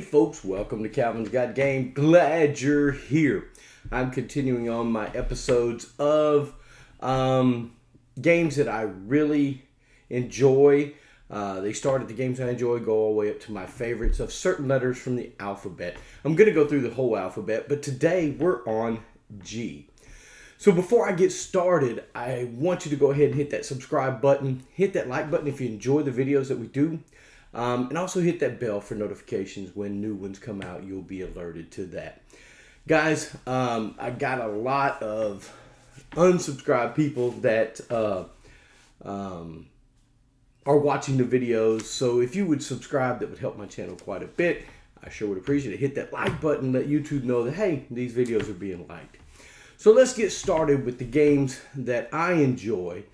folks, welcome to Calvin's Got Game. Glad you're here. I'm continuing on my episodes of games that I really enjoy. They start at the games I enjoy, go all the way up to my favorites of certain letters from the alphabet. I'm going to go through the whole alphabet, but today we're on G. So before I get started, I want you to go ahead and hit that subscribe button, hit that like button if you enjoy the videos that we do, and also hit that bell for notifications when new ones come out. You'll be alerted to that. Guys, I got a lot of unsubscribed people that are watching the videos, so if you would subscribe, that would help my channel quite a bit. I sure would appreciate it. Hit that like button, let YouTube know that, hey, these videos are being liked. So let's get started with the games that I enjoy,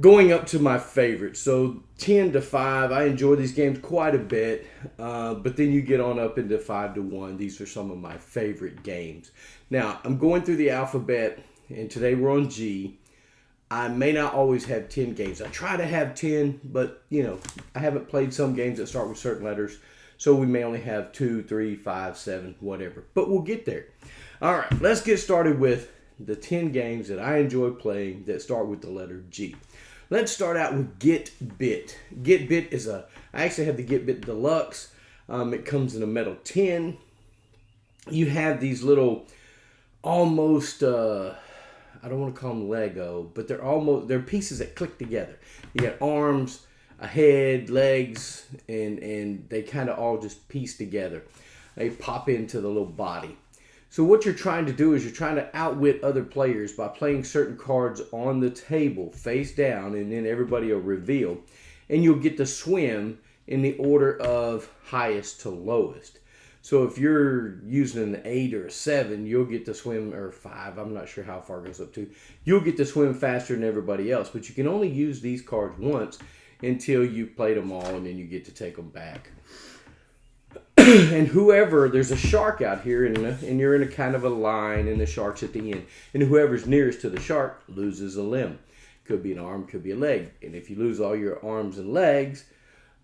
going up to my favorites. So 10 to 5, I enjoy these games quite a bit, but then you get on up into 5 to 1. These are some of my favorite games. Now, I'm going through the alphabet, and today we're on G. I may not always have 10 games. I try to have 10, but, you know, I haven't played some games that start with certain letters, so we may only have 2, 3, 5, 7, whatever. But we'll get there. All right, let's get started with the 10 games that I enjoy playing that start with the letter G. Let's start out with Get Bit. Get Bit is I actually have the Get Bit Deluxe. It comes in a metal tin. You have these little almost, I don't want to call them Lego, but they're pieces that click together. You got arms, a head, legs, and they kind of all just piece together. They pop into the little body. So what you're trying to do is you're trying to outwit other players by playing certain cards on the table face down, and then everybody will reveal. And you'll get to swim in the order of highest to lowest. So if you're using an 8 or a 7, you'll get to swim, or 5, I'm not sure how far it goes up to. You'll get to swim faster than everybody else. But you can only use these cards once until you've played them all, and then you get to take them back. And whoever, there's a shark out here, and you're in a kind of a line, and the shark's at the end. And whoever's nearest to the shark loses a limb. Could be an arm, could be a leg. And if you lose all your arms and legs,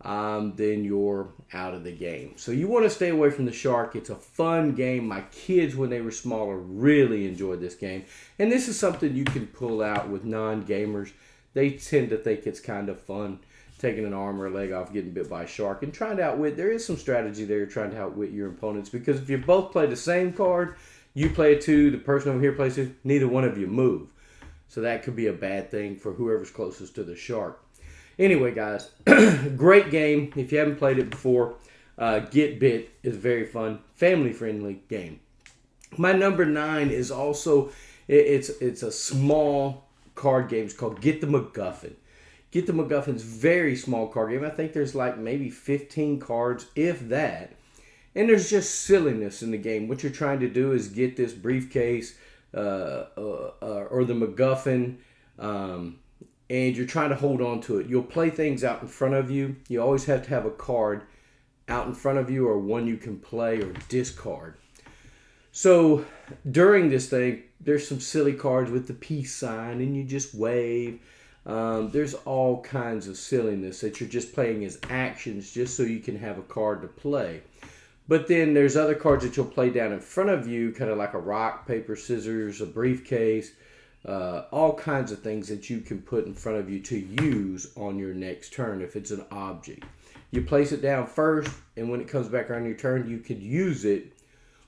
then you're out of the game. So you want to stay away from the shark. It's a fun game. My kids, when they were smaller, really enjoyed this game. And this is something you can pull out with non-gamers. They tend to think it's kind of fun, taking an arm or a leg off, getting bit by a shark, and trying to outwit. There is some strategy there, trying to outwit your opponents, because if you both play the same card, you play a 2, the person over here plays 2, neither one of you move. So that could be a bad thing for whoever's closest to the shark. Anyway, guys, great game. If you haven't played it before, Get Bit is very fun, family-friendly game. My number 9 is also, it's a small card game. It's called Get the McGuffin. Get the McGuffin's very small card game. I think there's like maybe 15 cards, if that. And there's just silliness in the game. What you're trying to do is get this briefcase or the McGuffin, and you're trying to hold on to it. You'll play things out in front of you. You always have to have a card out in front of you, or one you can play or discard. So during this thing, there's some silly cards with the peace sign, and you just wave. There's all kinds of silliness that you're just playing as actions just so you can have a card to play. But then there's other cards that you'll play down in front of you, kind of like a rock, paper, scissors, a briefcase, all kinds of things that you can put in front of you to use on your next turn if it's an object. You place it down first, and when it comes back around your turn, you could use it,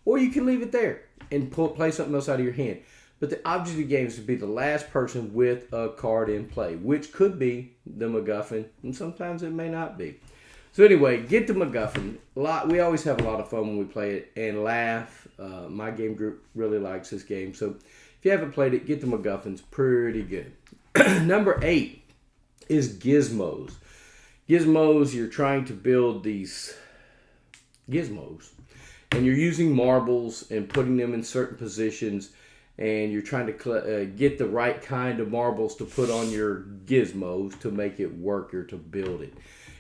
or you can leave it there and play something else out of your hand. But the object of the game is to be the last person with a card in play, which could be the McGuffin, and sometimes it may not be. So anyway, Get the McGuffin. We always have a lot of fun when we play it and laugh. My game group really likes this game. So if you haven't played it, Get the McGuffin's pretty good. Number 8 is Gizmos. Gizmos, you're trying to build these gizmos, and you're using marbles and putting them in certain positions, and you're trying to get the right kind of marbles to put on your gizmos to make it work or to build it.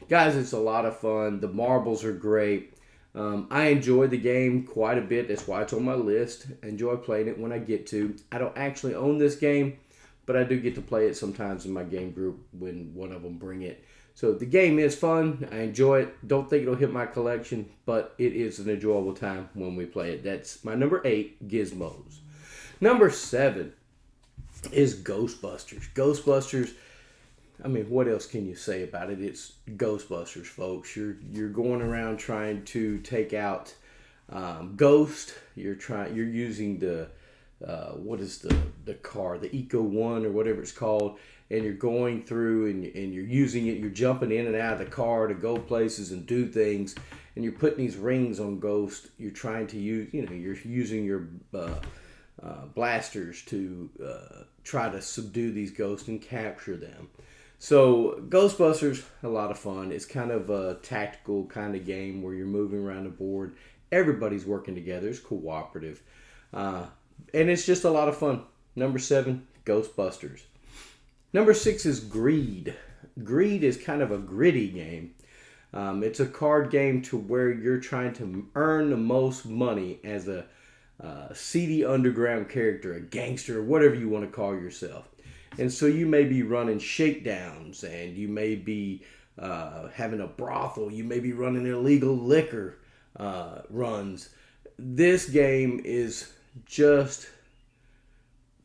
Guys, it's a lot of fun. The marbles are great. I enjoy the game quite a bit. That's why it's on my list. I enjoy playing it when I get to. I don't actually own this game, but I do get to play it sometimes in my game group when one of them bring it. So the game is fun. I enjoy it. Don't think it'll hit my collection, but it is an enjoyable time when we play it. That's my number 8, Gizmos. Number 7 is Ghostbusters. Ghostbusters, I mean, what else can you say about it? It's Ghostbusters, folks. You're going around trying to take out ghost. You're using the what is the car, the Eco One or whatever it's called, and you're going through and you're using it. You're jumping in and out of the car to go places and do things, and you're putting these rings on ghost. You're trying to use, you're using your blasters to try to subdue these ghosts and capture them. So Ghostbusters, a lot of fun. It's kind of a tactical kind of game where you're moving around the board. Everybody's working together. It's cooperative. And it's just a lot of fun. Number 7, Ghostbusters. Number 6 is Greed. Greed is kind of a gritty game. It's a card game to where you're trying to earn the most money as a seedy underground character, a gangster, whatever you want to call yourself. And so you may be running shakedowns, and you may be having a brothel. You may be running illegal liquor runs. This game is just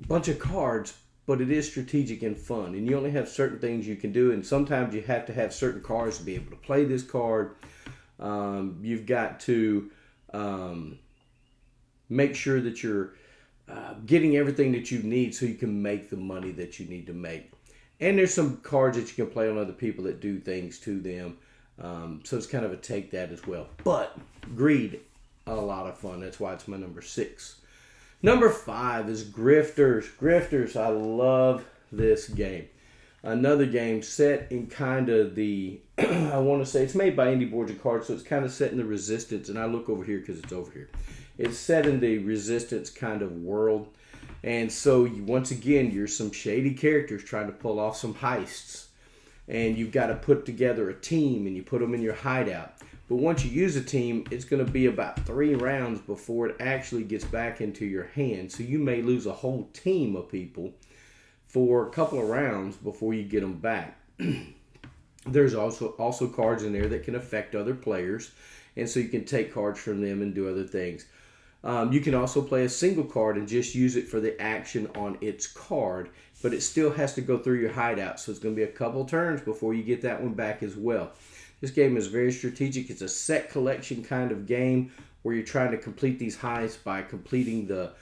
a bunch of cards, but it is strategic and fun. And you only have certain things you can do, and sometimes you have to have certain cards to be able to play this card. You've got to make sure that you're getting everything that you need so you can make the money that you need to make. And there's some cards that you can play on other people that do things to them. So it's kind of a take that as well. But Greed, a lot of fun. That's why it's my number 6. Number 5 is Grifters. Grifters, I love this game. Another game set in kind of the, I want to say, it's made by Indie Boards and Cards, so it's kind of set in the Resistance, and I look over here because it's over here. It's set in the Resistance kind of world, and so once again, you're some shady characters trying to pull off some heists, and you've got to put together a team, and you put them in your hideout. But once you use a team, it's going to be about 3 rounds before it actually gets back into your hand. So you may lose a whole team of people for a couple of rounds before you get them back. There's also cards in there that can affect other players, and so you can take cards from them and do other things. You can also play a single card and just use it for the action on its card, but it still has to go through your hideout, so it's going to be a couple turns before you get that one back as well. This game is very strategic. It's a set collection kind of game where you're trying to complete these heists by completing the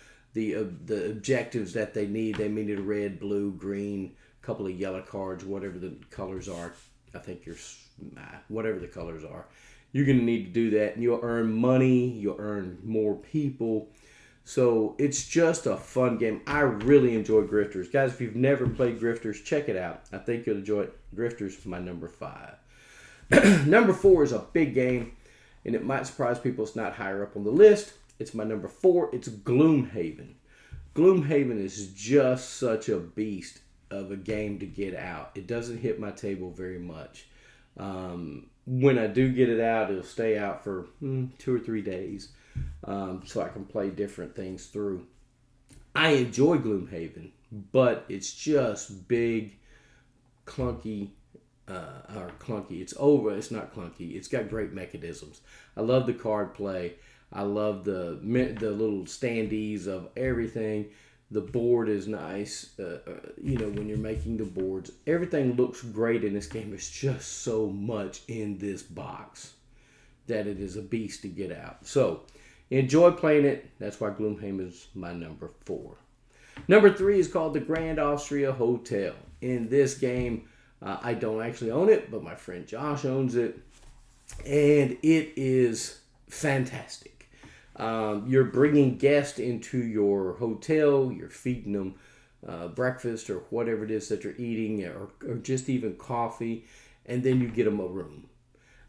objectives that they need. They may need a red, blue, green, a couple of yellow cards, whatever the colors are. I think whatever the colors are. You're going to need to do that, and you'll earn money. You'll earn more people. So it's just a fun game. I really enjoy Grifters. Guys, if you've never played Grifters, check it out. I think you'll enjoy it. Grifters, my number 5. Number 4 is a big game, and it might surprise people it's not higher up on the list. It's my number 4. It's Gloomhaven. Gloomhaven is just such a beast of a game to get out. It doesn't hit my table very much. When I do get it out, it'll stay out for 2 or 3 days, so I can play different things through. I enjoy Gloomhaven, but it's just big, clunky, it's not clunky. It's got great mechanisms. I love the card play. I love the little standees of everything. The board is nice. When you're making the boards, everything looks great in this game. There's just so much in this box that it is a beast to get out. So enjoy playing it. That's why Gloomhaven is my number 4. Number 3 is called the Grand Austria Hotel. In this game, I don't actually own it, but my friend Josh owns it, and it is fantastic. You're bringing guests into your hotel, you're feeding them breakfast or whatever it is that you're eating, or just even coffee, and then you get them a room.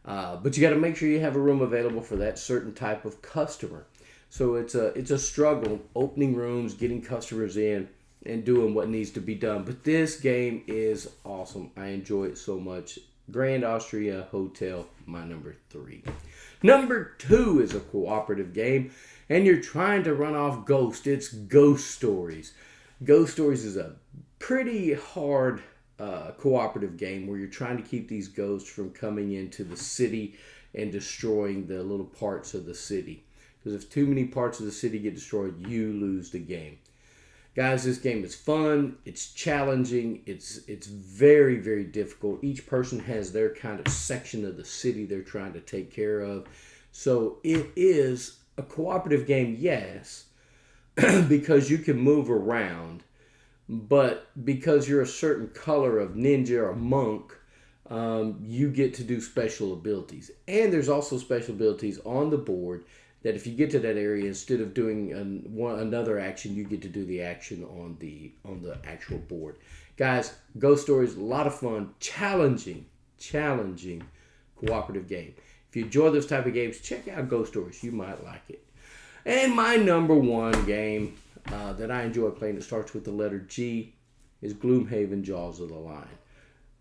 But you got to make sure you have a room available for that certain type of customer. So it's a struggle opening rooms, getting customers in, and doing what needs to be done. But this game is awesome. I enjoy it so much. Grand Austria Hotel, my number 3. Number 2 is a cooperative game, and you're trying to run off ghosts. It's Ghost Stories. Ghost Stories is a pretty hard cooperative game where you're trying to keep these ghosts from coming into the city and destroying the little parts of the city. Because if too many parts of the city get destroyed, you lose the game. Guys, this game is fun. It's challenging. It's very, very difficult. Each person has their kind of section of the city they're trying to take care of. So it is a cooperative game, yes, because you can move around. But because you're a certain color of ninja or monk, you get to do special abilities. And there's also special abilities on the board that if you get to that area, instead of doing another action, you get to do the action on the actual board. Guys, Ghost Stories, a lot of fun, challenging cooperative game. If you enjoy those type of games, check out Ghost Stories. You might like it. And my number one game that I enjoy playing that starts with the letter G is Gloomhaven Jaws of the Lion.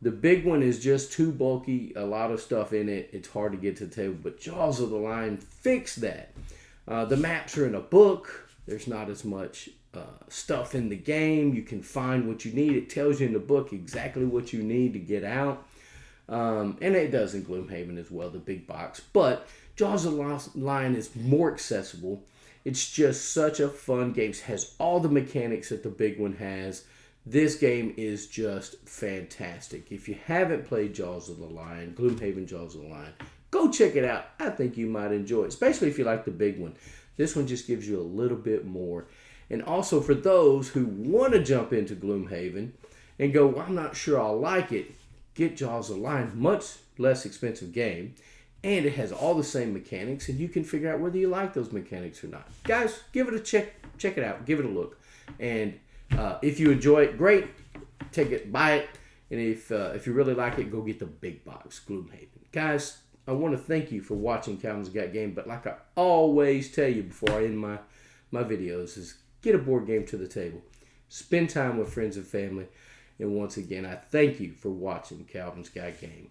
The big one is just too bulky, a lot of stuff in it. It's hard to get to the table, but Jaws of the Lion fixed that. The maps are in a book. There's not as much stuff in the game. You can find what you need. It tells you in the book exactly what you need to get out. And it does in Gloomhaven as well, the big box. But Jaws of the Lion is more accessible. It's just such a fun game. It has all the mechanics that the big one has. This game is just fantastic. If you haven't played Jaws of the Lion, Gloomhaven Jaws of the Lion, go check it out. I think you might enjoy it, especially if you like the big one. This one just gives you a little bit more. And also for those who want to jump into Gloomhaven and go, well, I'm not sure I'll like it, get Jaws of the Lion, much less expensive game. And it has all the same mechanics, and you can figure out whether you like those mechanics or not. Guys, give it a check it out, give it a look. And if you enjoy it, great. Take it, buy it. And if you really like it, go get the big box, Gloomhaven. Guys, I want to thank you for watching Calvin's Got Game. But like I always tell you before I end my videos is get a board game to the table. Spend time with friends and family. And once again, I thank you for watching Calvin's Got Game.